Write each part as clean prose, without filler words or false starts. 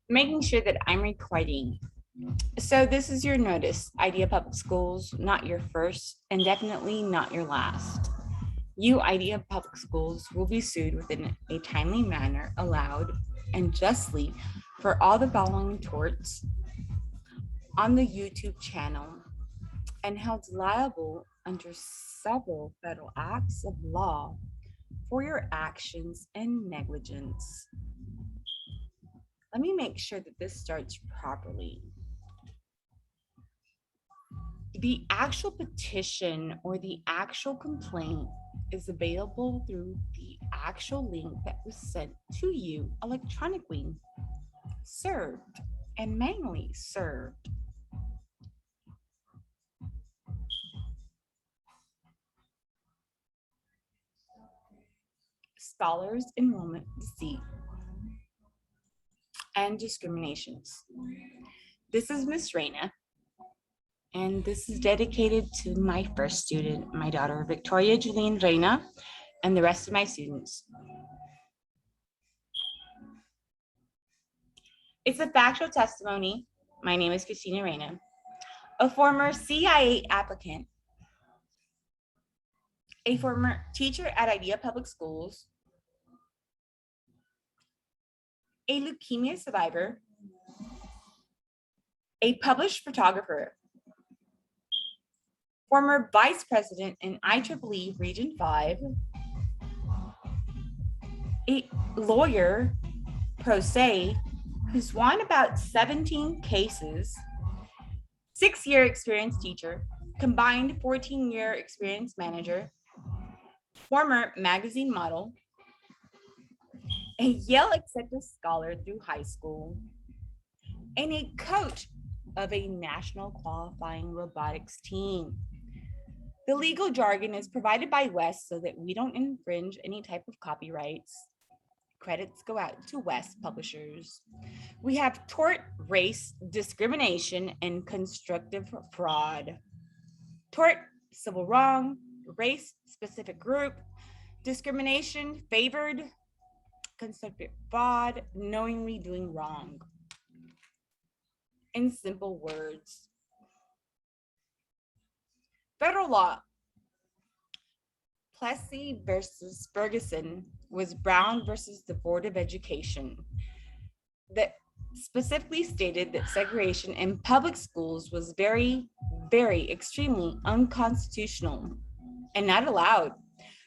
making sure that I'm recording. So this is your notice. Idea Public Schools, not your first and definitely not your last. You, Idea Public Schools, will be sued within a timely manner, allowed and justly for all the following torts on the YouTube channel and held liable under several federal acts of law for your actions and negligence. Let me make sure that this starts properly. The actual petition or the actual complaint is available through the actual link that was sent to you electronically, served, and manually served. Scholars enrollment deceit and discriminations. This is Miss Reyna, and this is dedicated to my first student, my daughter, Victoria Julian Reyna, and the rest of my students. It's a factual testimony. My name is Christina Reyna, a former CIA applicant, a former teacher at Idea Public Schools, a leukemia survivor, a published photographer, former vice president in IEEE Region 5, a lawyer, pro se, who's won about 17 cases, 6-year experienced teacher, combined 14-year experienced manager, former magazine model, a Yale accepted scholar through high school, and a coach of a national qualifying robotics team. The legal jargon is provided by West so that we don't infringe any type of copyrights. Credits go out to West publishers. We have tort, race, discrimination, and constructive fraud. Tort, civil wrong; race, specific group; discrimination, favored; constructive fraud, knowingly doing wrong. In simple words, federal law, Plessy versus Ferguson, was Brown versus the Board of Education, that specifically stated that segregation in public schools was very, very extremely unconstitutional and not allowed,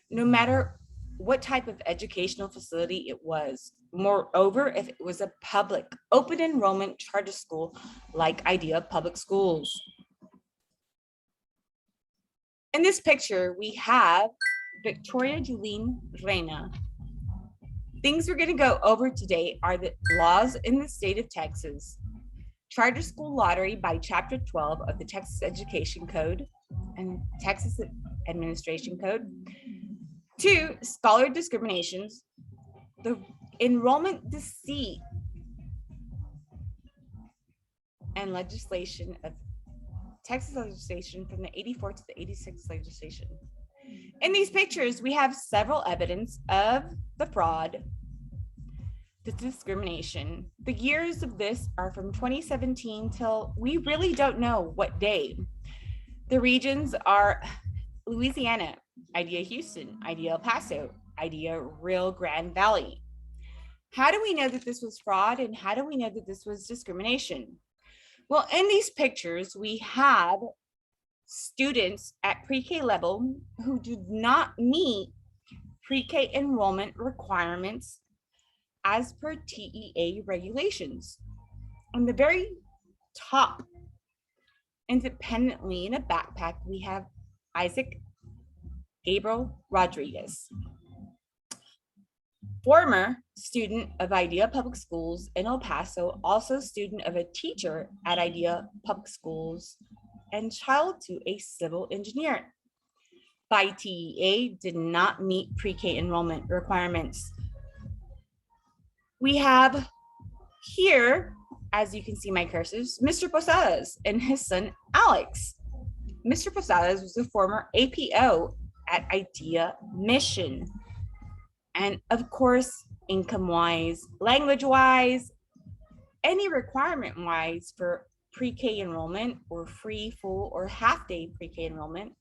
no matter what type of educational facility it was. Moreover, if it was a public, open enrollment charter school like Idea Public Schools. In this picture, we have Victoria Julian Reyna. Things we're going to go over today are the laws in the state of Texas, charter school lottery by Chapter 12 of the Texas Education Code and Texas Administration Code, 2, scholar discriminations, the enrollment deceit, and legislation of Texas legislation from the 84 to the 86 legislation. In these pictures, we have several evidence of the fraud, the discrimination. The years of this are from 2017 till we really don't know what day. The regions are Louisiana, Idea Houston, Idea El Paso, Idea Rio Grande Valley. How do we know that this was fraud, and how do we know that this was discrimination? Well, in these pictures, we have students at pre-K level who do not meet pre-K enrollment requirements as per TEA regulations. On the very top, independently in a backpack, we have Isaac Gabriel Rodriguez, former student of Idea Public Schools in El Paso, also student of a teacher at Idea Public Schools, and child to a civil engineer. By TEA, did not meet pre-K enrollment requirements. We have here, as you can see my cursors, Mr. Posadas and his son, Alex. Mr. Posadas was a former APO at Idea Mission. And of course, income-wise, language-wise, any requirement wise for pre-K enrollment or free, full, or half-day pre-K enrollment,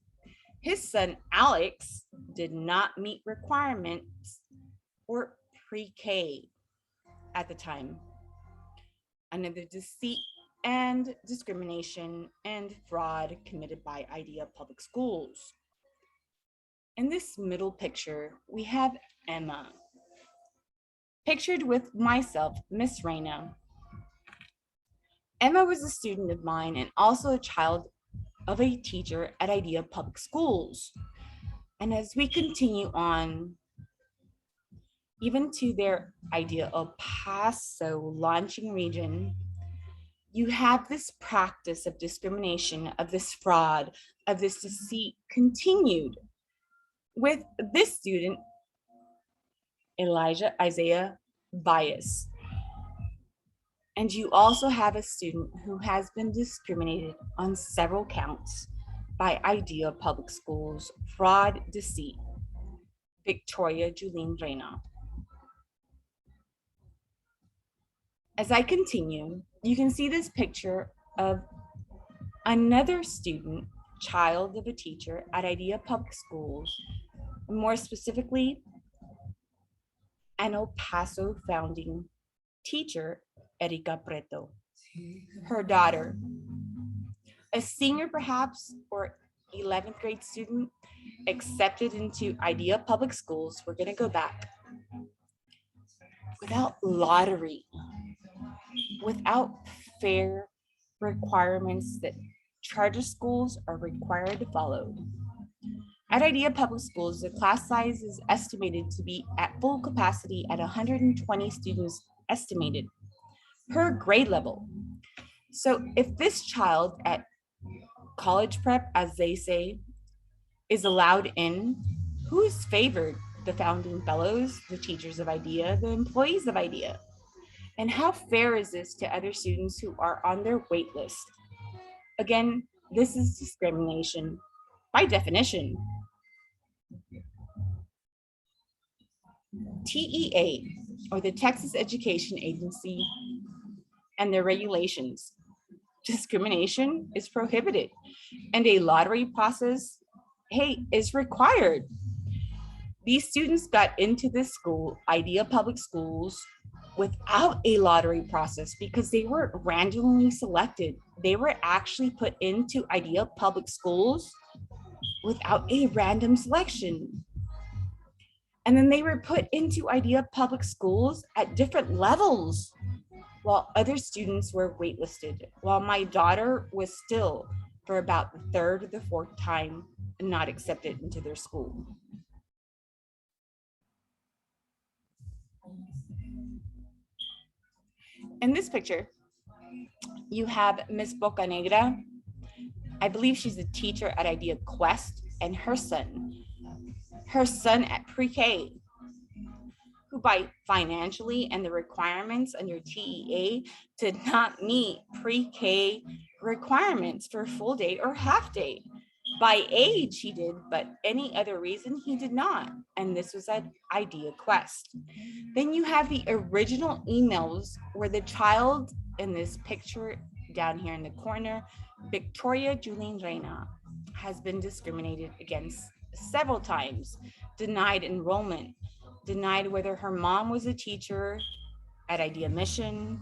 his son Alex did not meet requirements for pre-K at the time. Another deceit and discrimination and fraud committed by IDEA public schools. In this middle picture, we have Emma, pictured with myself, Miss Reyna. Emma was a student of mine and also a child of a teacher at IDEA public schools. And as we continue on, even to their IDEA El Paso launching region, you have this practice of discrimination, of this fraud, of this deceit continued with this student, Elijah Isaiah Bias. And you also have a student who has been discriminated on several counts by IDEA public schools, fraud, deceit, Victoria Julene Reyna. As I continue, you can see this picture of another student, child of a teacher at IDEA public schools, more specifically, an El Paso founding teacher, Erika Preto. Her daughter, a senior perhaps, or 11th grade student, accepted into IDEA public schools. We're gonna go back. Without lottery, without fair requirements that charter schools are required to follow. At IDEA public schools, the class size is estimated to be at full capacity at 120 students estimated per grade level. So if this child at college prep, as they say, is allowed in, who is favored? The founding fellows, the teachers of IDEA, the employees of IDEA. And how fair is this to other students who are on their wait list? Again, this is discrimination by definition. TEA, or the Texas Education Agency, and their regulations. Discrimination is prohibited, and a lottery process, is required. These students got into this school, IDEA public schools, without a lottery process because they were randomly selected. They were actually put into IDEA public schools without a random selection. And then they were put into IDEA public schools at different levels while other students were waitlisted, while my daughter was still, for about the third or the fourth time, not accepted into their school. In this picture, you have Miss Bocanegra. I believe she's a teacher at IDEA Quest, and her son at pre-K, who by financially and the requirements under TEA did not meet pre-K requirements for full day or half day. By age he did, but any other reason he did not. And this was at IDEA Quest. Then you have the original emails where the child in this picture down here in the corner, Victoria Julene Reyna, has been discriminated against several times, denied enrollment, denied whether her mom was a teacher at IDEA Mission,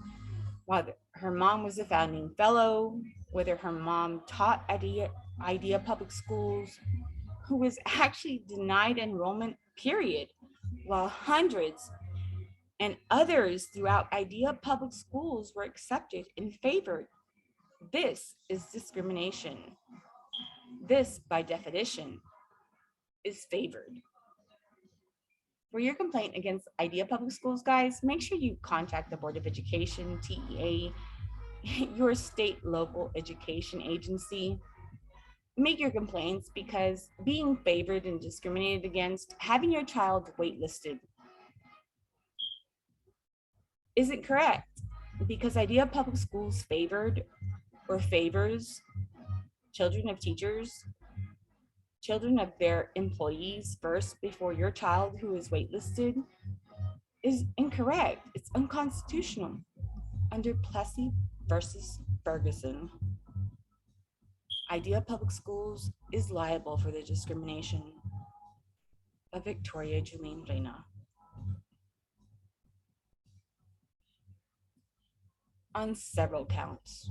whether her mom was a founding fellow, whether her mom taught IDEA public schools, who was actually denied enrollment, period, while hundreds and others throughout IDEA public schools were accepted and favored. This is discrimination. This, by definition, is favored. For your complaint against IDEA public schools, guys, make sure you contact the Board of Education, TEA, your state local education agency. Make your complaints, because being favored and discriminated against, having your child waitlisted, isn't correct, because IDEA public schools favored or favors children of teachers, children of their employees first before your child who is waitlisted, is incorrect. It's unconstitutional Under Plessy versus Ferguson, Idea Public Schools is liable for the discrimination of Victoria Julian Reyna on several counts.